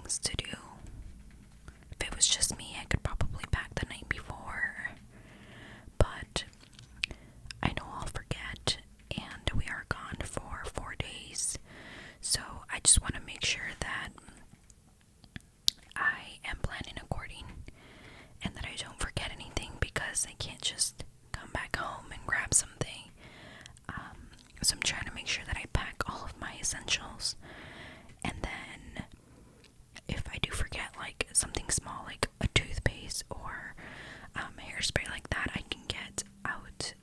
things to do. If it was just me, I could probably pack the night before, but I know I'll forget, and we are gone for 4 days, so I just want to make sure that I am planning according and that I don't forget anything, because I can't just come back home and grab something. So I'm trying to make sure that I pack all of my essentials, and then if I do forget like something small like a toothpaste or hairspray like that, I can get out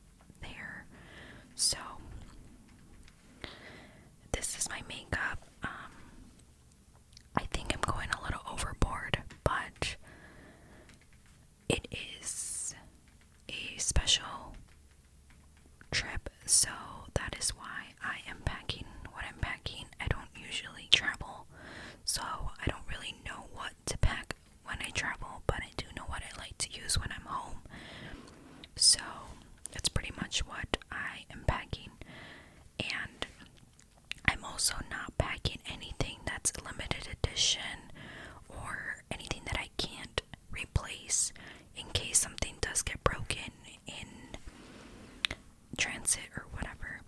there. So this is my makeup. I think I'm going a little overboard, but it is a special trip, so that is why I am packing what I'm packing. I don't usually travel, so I don't really know what to pack when I travel, but I do know what I like to use when I'm home. So that's pretty much what I am packing. And I'm also not packing anything that's limited edition or anything that I can't replace in case something does get broken in transit or whatever.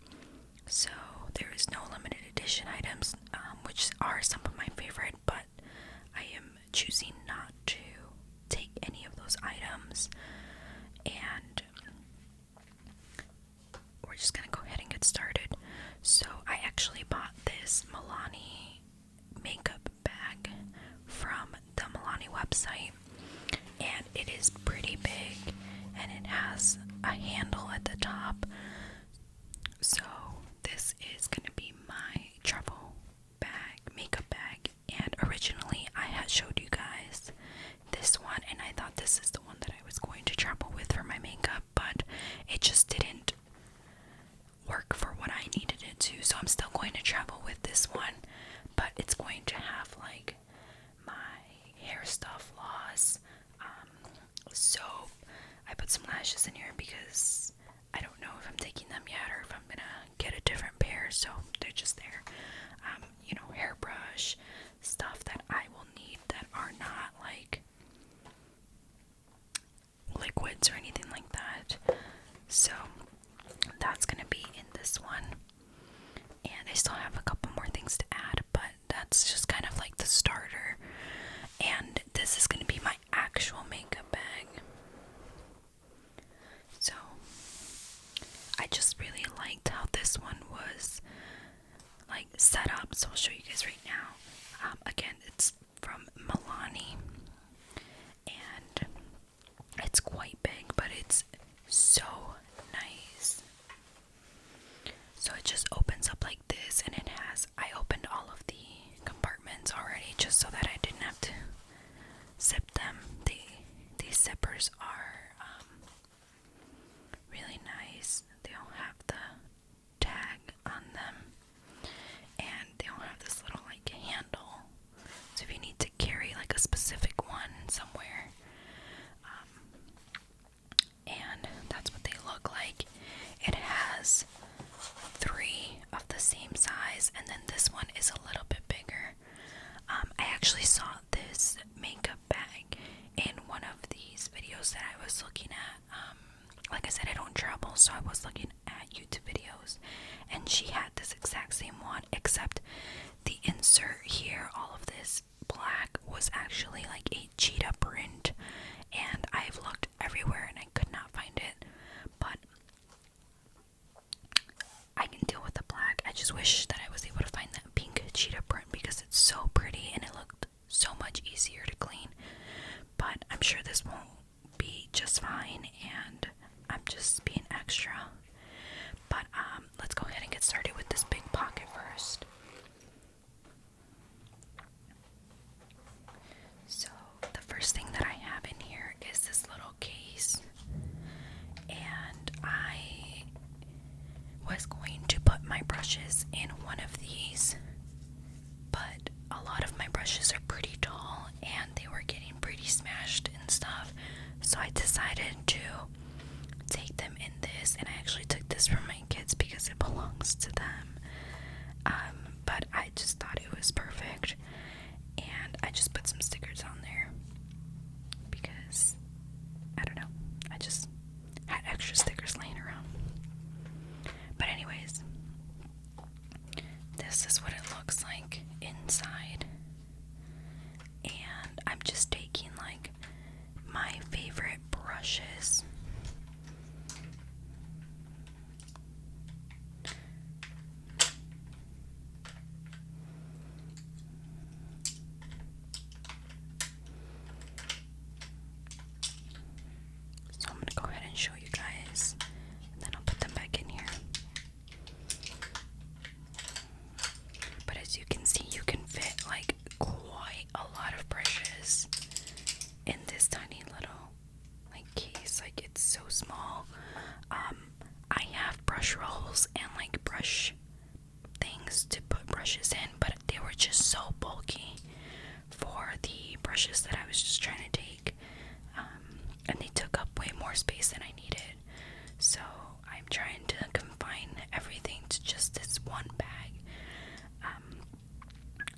So there is no limited edition items, which are some of my favorite, but I am choosing not to take any of those items. And we're just gonna go ahead and get started. So I actually bought this Milani makeup bag from the Milani website, and it is pretty big, and it has a handle at the top. So this is gonna be my travel bag, makeup bag, and originally I had showed you guys this one, and I thought this is the one that I was going to travel with for my makeup, but it just didn't work for what I needed it to, so I'm still going to travel with this one, but it's going to have like my hair stuff, floss, soap. I put some lashes in here because I don't know if I'm taking them yet or if I'm gonna get a different pair, so they're just there. Hairbrush, stuff that I will need that are not like liquids or anything like that. So that's gonna be in this one, and I still have a couple more things to add, but that's just kind of like the starter. And this is gonna be my actual makeup bag. So I just really liked how this one was like set up, so I'll show you guys right now. Again, it's from Milani, and it's quite big, but it's so nice. So it just opens up like this, and I opened all of the compartments already just so that I didn't have to zip them. These zippers are really nice. They don't have the tag on them, and they don't have this little like handle, so if you need to carry like a specific one somewhere, and that's what they look like. It has 3 of the same size, and then this one is a little bit bigger. I actually saw this makeup bag in one of these videos that I was looking at. Like I said, I don't travel, so I was looking at YouTube videos, and she had this exact same one, except the insert here, all of this black, was actually like a cheetah print, and I've looked everywhere and I could not find it, but I can deal with the black. I just wish that I was able to find that pink cheetah print because it's so pretty and it looked so much easier to clean. But I'm sure this won't be just fine, and I'm just being extra. But let's go ahead and get started with this big pocket first. So the first thing that I have in here is this little case, and I was going to put my brushes in one of these, but a lot of my brushes are pretty tall and they were getting pretty smashed and stuff, so I decided to take them in this, and I actually took this from my kids because it belongs to them, but I just thought it was perfect, and I just inside. And I'm just taking like my favorite brushes. So I'm going to go ahead and show you guys, and then I'll put them back in here. But as you can see, you can fit like quite a lot of brushes in this tiny little like case. Like, it's so small. I have brush rolls and like brush things to put brushes in, but they were just so bulky for the brushes that I was just trying to take, and they took up way more space than I needed. So I'm trying to confine everything to just this one bag.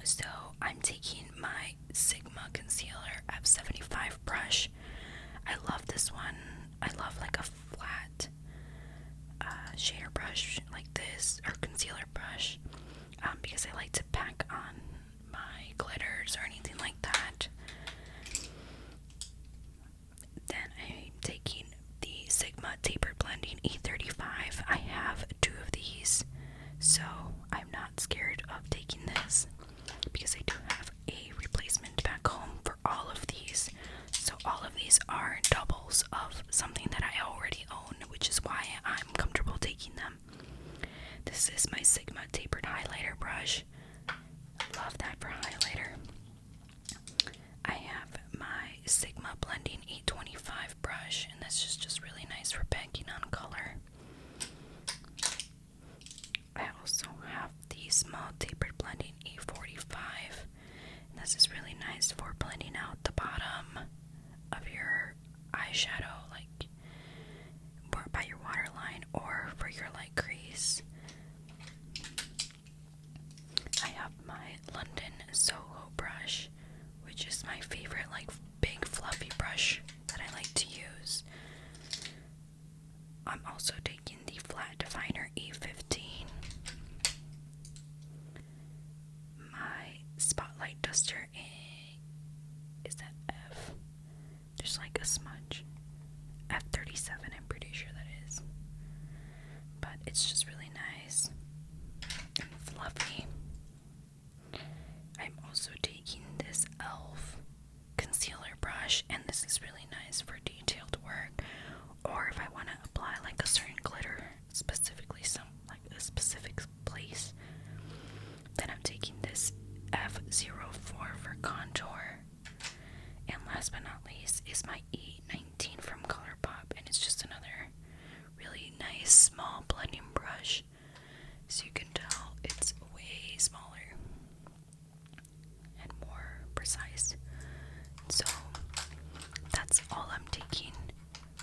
So I'm taking my Sigma Concealer F75 brush. I love this one. I love like a flat shader brush like this, or concealer brush, because I like to pack on my glitters or anything like that. Then I'm taking the Sigma Tapered Blending E35. I have 2 of these, so I'm not scared of taking this because I do have a replacement back home for all of these. So all of these are doubles of something that I already own, which is why I'm comfortable taking them. This is my Sigma Tapered Highlighter brush. Love that for highlighter. I have my Sigma Blending 825 brush, and this is just really nice for packing on color. I also have the Small Tapered Blending 845, and this is really nice for blending out the bottom of your eyeshadow, like by your waterline or for your light crease. I have my London Soho brush, which is my favorite like big fluffy brush that I like to use. I'm also taking the Flat Definer E15. My Spotlight Duster is that F? There's like a smudge. F37, I'm pretty sure that is. But it's just really nice and fluffy. I'm also taking this e.l.f. concealer brush, and this is really nice for detailed work, or if I want to apply like a certain glitter, specifically some like a specific place. Then I'm taking this F04 for contour, and last but not least is my E19 from ColourPop, and it's just another really nice small blending brush. So you can tell it's way smaller and more precise. So that's all I'm taking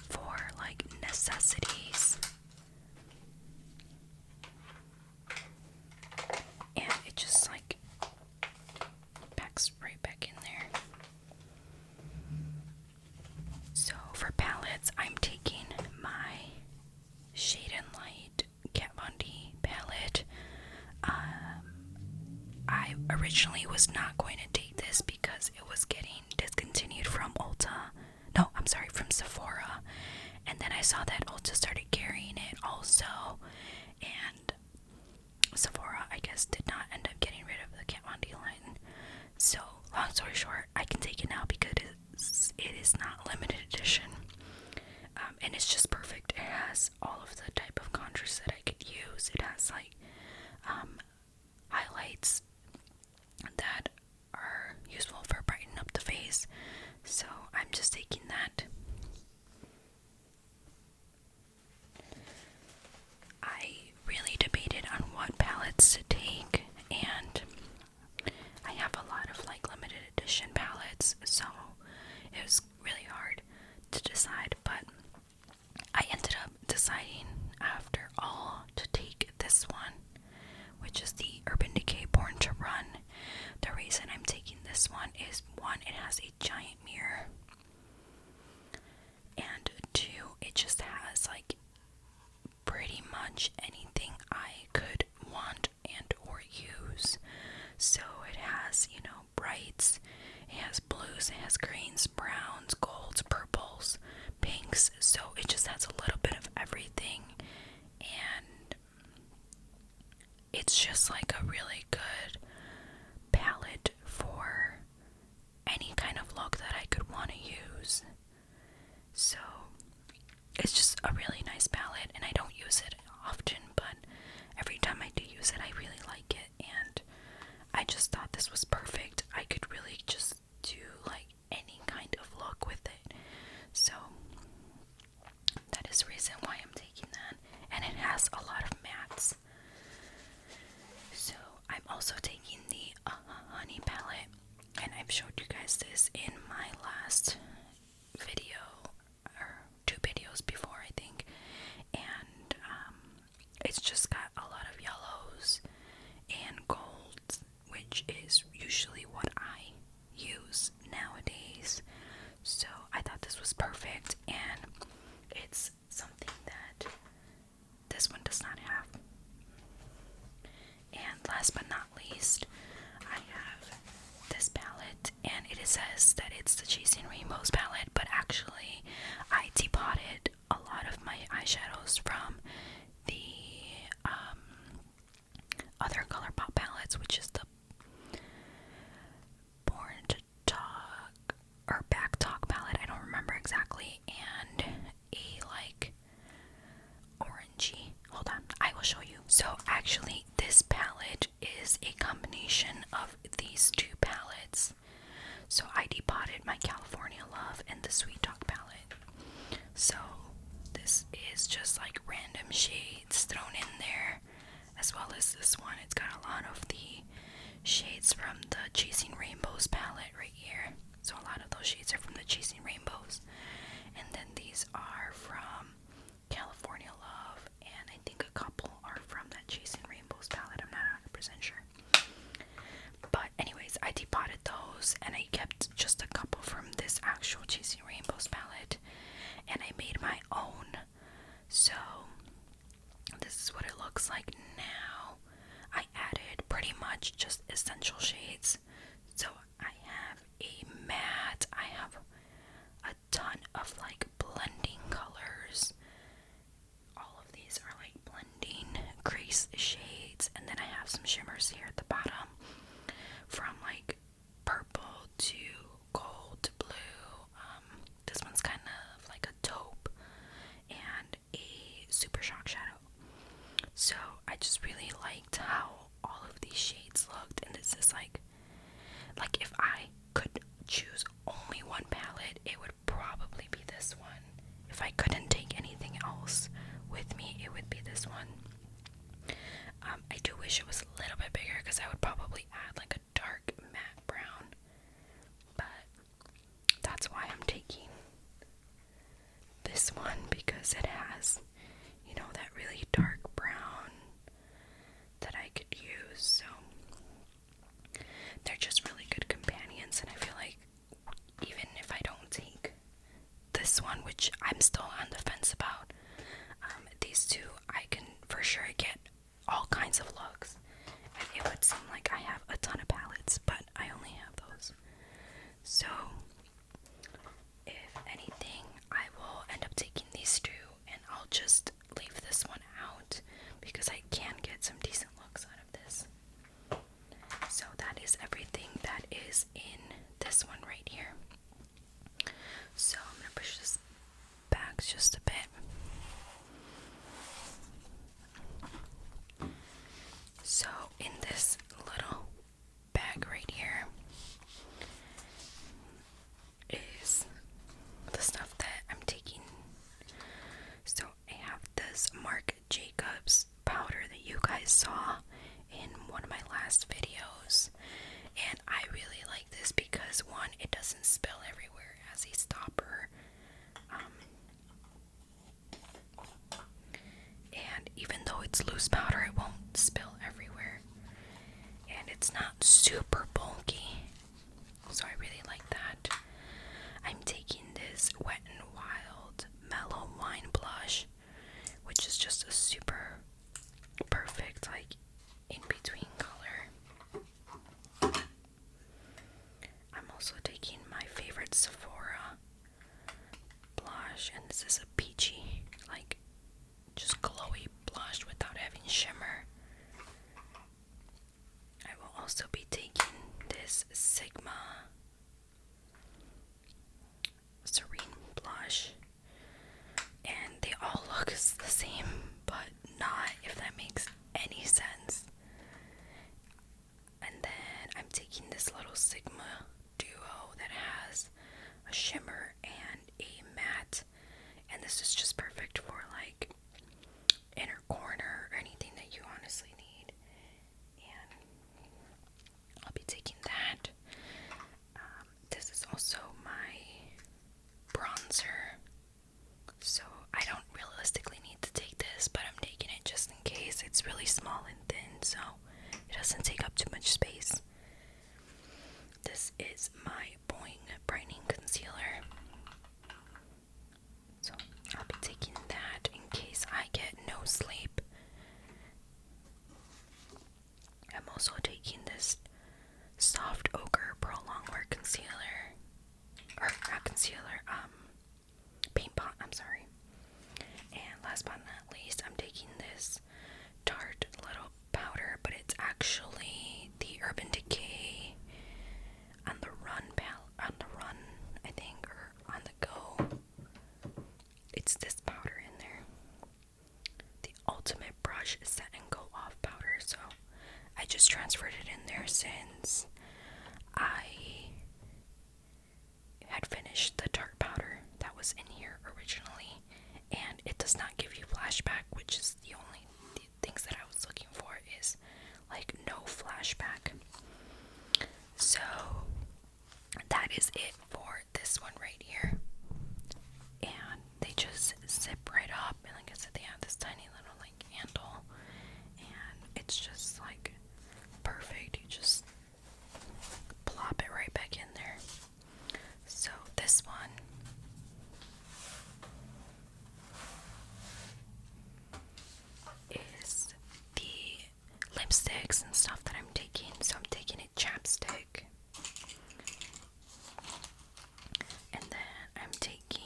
for like necessities. And it just like packs right back in there. So for palettes, I'm taking my Shade and Light Kat Von D palette. I originally was not going to take this because it was getting discontinued from Ulta. No, I'm sorry, from Sephora. And then I saw that Ulta started carrying it also. And Sephora, I guess, did not end up getting rid of the Kat Von D line. So, long story short, I can take it now because it is not limited edition. And it's just perfect. It has all of the type of contours that I could use. It has like highlights that are useful for brightening up the face. So I'm just taking that. I really debated on what palettes to take, and blues, it has greens, browns, golds, purples, pinks, so it just has a little bit of everything, and it's just like a really good palette for any kind of look that I could want to use. So it's just a really nice palette, and I don't use it often, but every time I do use it, I really like it, and I just thought this was perfect. I could really just do like any kind of look with it. So that is the reason why I'm taking that, and it has a lot of mattes. So I'm also taking the Honey palette, and I've showed you guys this in my last video, or 2 videos before, I think, and it's just got a lot of yellows and golds, which is usually what I use nowadays. So I thought this was perfect, and it's something that this one does not have. And last but not least, I have this palette, and it says that it's the Chasing Rainbows palette, but actually I depotted a lot of my eyeshadows from the other ColourPop palettes, which is the Born to Talk or Back Talk palette, I don't remember exactly, and a like orangey, hold on, I will show you. So actually this palette is a combination of these 2 palettes. So I depotted my California Love and the Sweet Talk palette. So this is just like random shades thrown in there, as well as this one. It's got a lot of the shades from the Chasing Rainbows palette right here. So a lot of those shades are from the Chasing Rainbows. And then these are from California Love, and I think a couple are from that Chasing Rainbows palette. I'm not 100% sure. But anyways, I depotted those, and I kept just a couple from this actual Chasing Rainbows palette, and I made my own. So this is what it looks like now. I added pretty much just essential shades. So I have a matte, I have a ton of like blending colors. All of these are like blending crease shades, and then I have some shimmers here at the bottom, from like purple to gold to blue. This one's kind of like a taupe and a super shock shadow. So I just really liked how all of these shades looked, and this is like if I could choose only one palette, it would probably be this one. If I couldn't take anything else with me, it would be this one. I do wish it was a little bit bigger, because I would probably add like a dark matte brown, but that's why I'm taking this one, because it has, you know, that really dark brown that I could use. So they're just really good companions, and I feel like even if I don't take this one, which I'm still on the fence about, these 2 I can for sure get all kinds of looks, and it would seem like I have a ton of palettes, but I only have those. So if anything, I will end up taking these 2, and I'll just leave this one out because I can get some decent looks out of this. So that is everything that is in this one right here. So I'm gonna push this back just a bit. So in this little bag right here is the stuff that I'm taking. So I have this Marc Jacobs powder that you guys saw in one of my last videos, and I really like this because, one, it doesn't spill everywhere as a stopper, and even though it's loose powder, it won't spill everywhere, and it's not super bulky, so I really like that. I'm taking this Wet n Wild Mellow Wine Blush, which is just a super perfect like in between color. I'm also taking my Sephora blush, and this is a peachy, like just glowy blush without having shimmer. I will also be taking this Sigma Serene blush, and they all look the same, but not, if that makes any sense. And then I'm taking this little Sigma Duo that has a shimmer and a matte, and this is just perfect for like inner corner or anything that you honestly need. And I'll be taking that. This is also my bronzer, so I don't realistically need to take this, but I'm taking it just in case. It's really small and thin, so it doesn't take up too much space. This is my Boing Brightening Concealer, so I'll be taking that in case I get no sleep. I'm also taking this Soft Ochre Pro Longwear Concealer, or not concealer, paint pot, I'm sorry. And last but not least, I'm taking this Tarte little powder, but it's actually the Urban Decay on the run I think, or on the go. It's this powder in there, the Ultimate Brush Set and Go Off powder. So I just transferred it in there since I had finished the Tarte powder that was in here originally, and it does not give you flashback, which is the only things that I was looking for, is like no flashback. So that is it for this one right here, and they just zip right up, and like I said, they have this tiny little like handle, and it's just like perfect. You just plop it right back in there. So this one is the lipsticks and stuff that I'm taking. So I'm taking a chapstick, and then I'm taking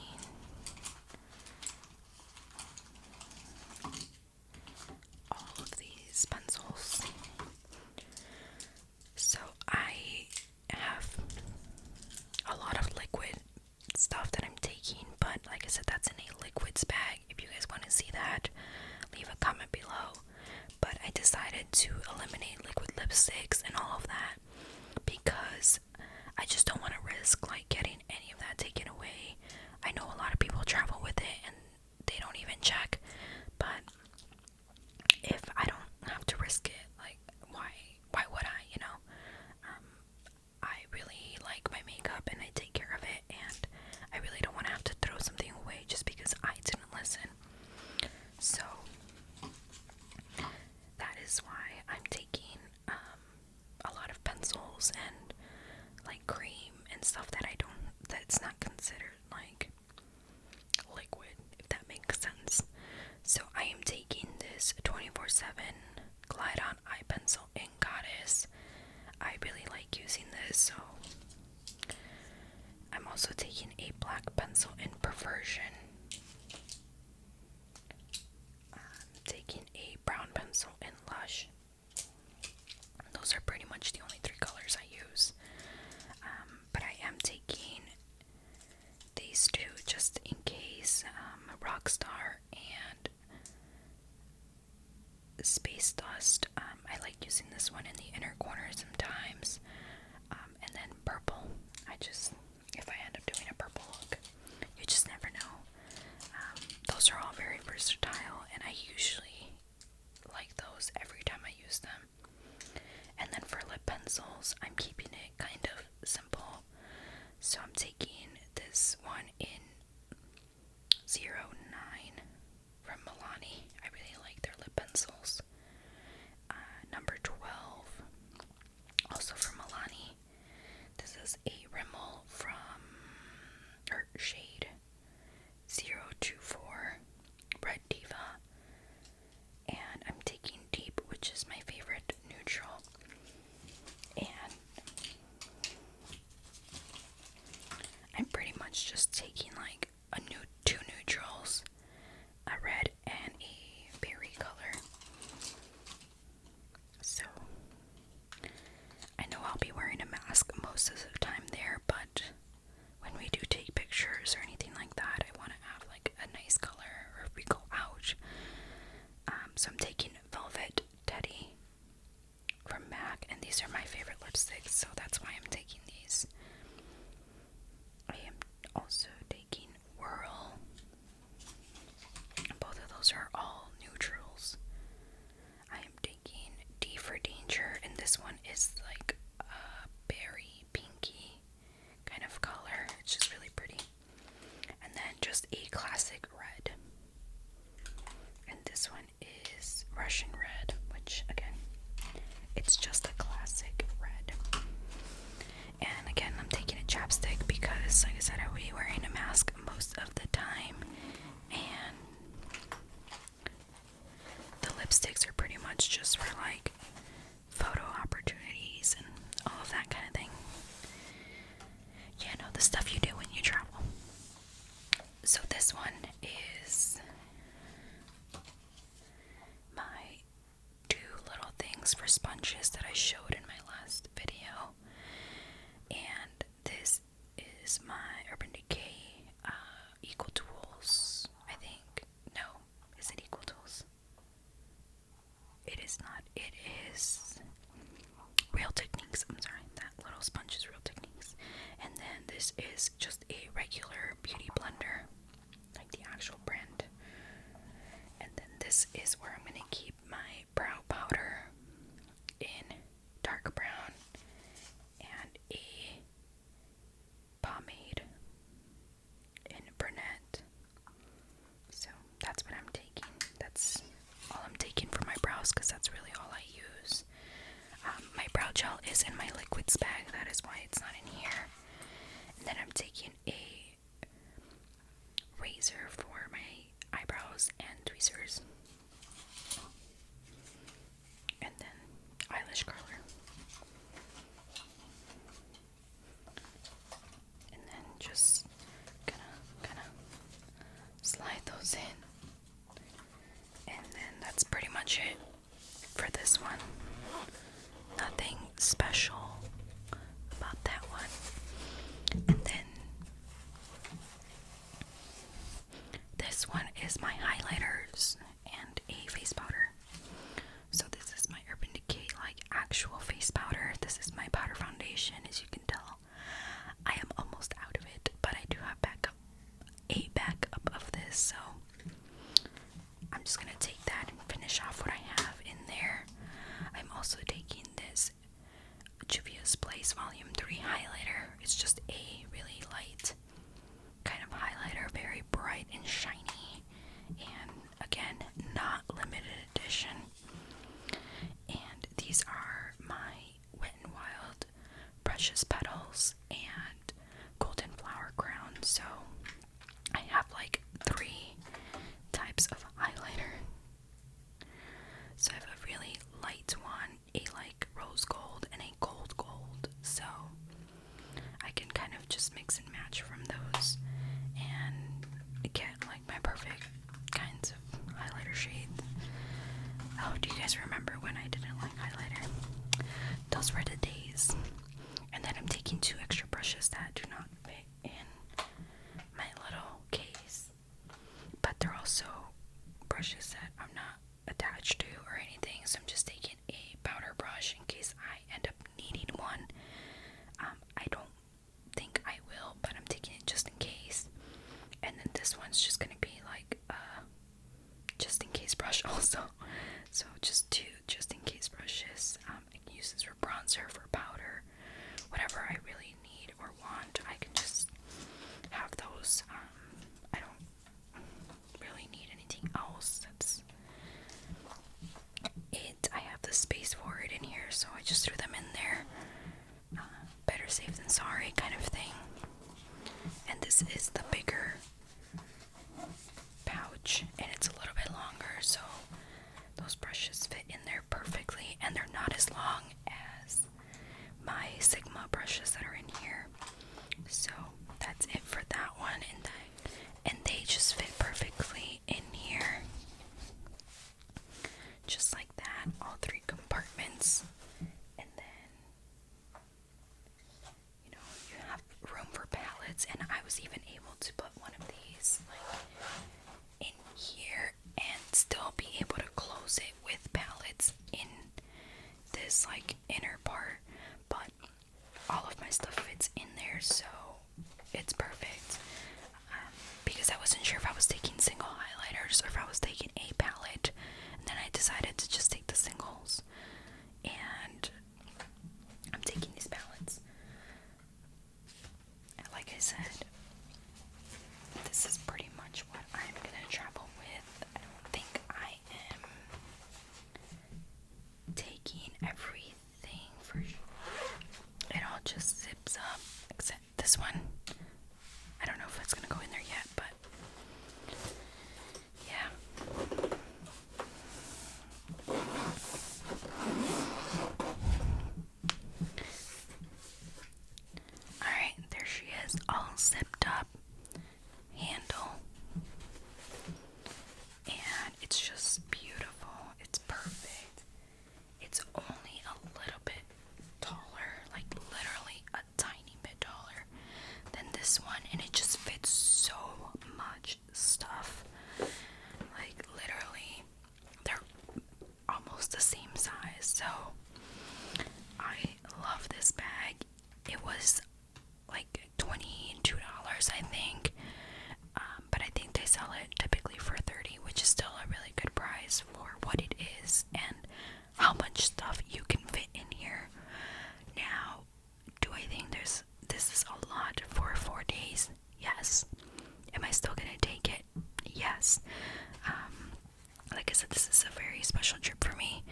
all of these pencils. So I have a lot of liquid stuff that I'm taking, but like I said, that's in a liquids bag. If you guys want to see that, leave a comment below. But I decided to eliminate liquid lipsticks and all of that because I just don't want to risk like getting any of that taken away. I know a lot of people travel with it and they don't even check, but if I don't have to risk it, like why would I, you know? I really like my makeup and I take care of it, and I really don't want to have to throw something away just because I didn't listen. So that is why I'm taking a lot of pencils and like cream and stuff that's not considered like liquid, if that makes sense. So I am taking this 24/7 Glide On Eye Pencil in Goddess. I really like using this, so I'm also taking a black pencil in Perversion. I'm taking a brown pencil in Lush. Those are pretty much the only 3 colors I use. But I am taking these 2 just in case. Rockstar and Space Dust. I like using this one in the inner corner sometimes. And then purple. If I end up doing a purple look, you just never know. Those are all very versatile, and I usually like those every time I use them. And then for lip pencils, I'm keeping it kind of simple. So I'm taking this one in 09 from Milani. I really like their lip pencils. Number 12. most of the time there, but when we do take pictures or anything like that, I want to have like a nice color, or if we go out. So I'm taking Velvet Teddy from MAC, and these are my favorite lipsticks, so that's why I'm taking these. I am also taking Whirl. Both of those are all neutrals. I am taking D for Danger, and this one is like a berry pinky kind of color. It's just really pretty. And then just a classic red. And this one is Russian red, which again, it's just a classic red. And again, I'm taking a chapstick because, like I said, I'll be wearing a mask most of the time. And the lipsticks are pretty much just for like photo opportunities and all of that kind of thing. Yeah, no, the stuff you do when you travel. So this one is my 2 little things for sponges that I showed in my last video. And this is my Urban Decay Equal Tools, I think. No, is it Equal Tools? It is not. It is Real Techniques. I'm sorry, that little sponge is Real Techniques. And then this is just a regular beauty blender, like the actual brand. And then this is where I'm going to keep my brow powder in dark brown and a pomade in brunette. So that's what I'm taking. That's all I'm taking for my brows because that's really all I use. My brow gel is in my liquids bag. That is why it's not in here. And then I'm taking a razor for my eyebrows and tweezers. And then eyelash curler. And then just gonna slide those in. And then that's pretty much it for this one. Nothing special about that one. And then this one is my highlighters and a face powder. So this is my Urban Decay like actual face powder. This is my powder foundation. As you can tell, I am almost out of it, but I do have a backup of this, so I'm just gonna take that and finish off what I have in there. I'm also taking this Juvia's Place Volume 3 highlighter. It's just a really light kind of highlighter, very bright and shiny, and again, not limited edition. And these are my Wet n Wild Precious Petals and Golden Flower Crown. So I have like 3 types of highlighter. So I have a really light one, a like rose gold, and a gold gold. So I can kind of just mix and match from those and get like my perfect kinds of highlighter shades. Oh, do you guys remember when I didn't like highlighter? Those were the days. And then I'm taking 2 extra brushes that do not fit in my little case. But they're also brushes that I'm not attached to or anything, so I'm just taking a powder brush in case I end up needing one. I don't think I will, but I'm taking it just in case. And then this one's just gonna be like just in case brush also. So just 2 just in case brushes. I can use this for bronzer, for powder, whatever I really need or want. I can just have those. I don't really need anything else. That's it. I have the space for it in here, so I just threw them in there. Better safe than sorry kind of thing. And this is the bigger pouch, and it's a little bit longer, so those brushes fit in there perfectly, and they're not as long as my Sigma brushes that are in here. So that's it for that one, and they just fit perfectly in here, just like that, all 3 compartments. And then was even able to put one of these like in here and still be able to close it with pallets in this like inner part, but all of my stuff fits in there, so it's perfect. Because I wasn't sure if I was taking single highlighters or if I was taking a palette, and then I decided to just take the singles, and I'm taking these palettes. And like I said, this is pretty much what I'm gonna travel with. I don't think I am taking everything for sure. It all just zips up, except this one. I don't know if it's gonna go in there yet, but yeah. Alright, there she is, all zipped up. Handle. And it's just beautiful. It's perfect. It's only a little bit taller, like literally a tiny bit taller than this one, and it just fits so much stuff. Like literally, they're almost the same size. So I love this bag. It was like $22, I think. But I think they sell it typically for $30, which is still a really good price for what it is and how much stuff you can fit in here. Now, do I think this is a lot for 4 days? Yes. Am I still gonna take it? Yes. Like I said, this is a very special trip for me.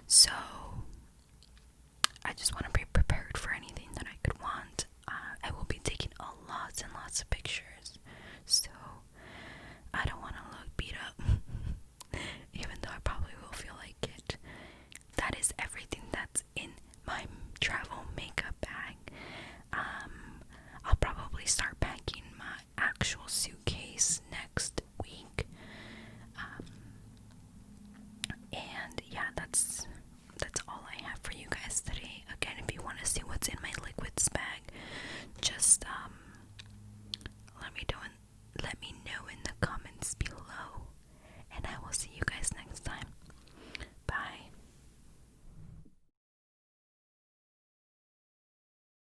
So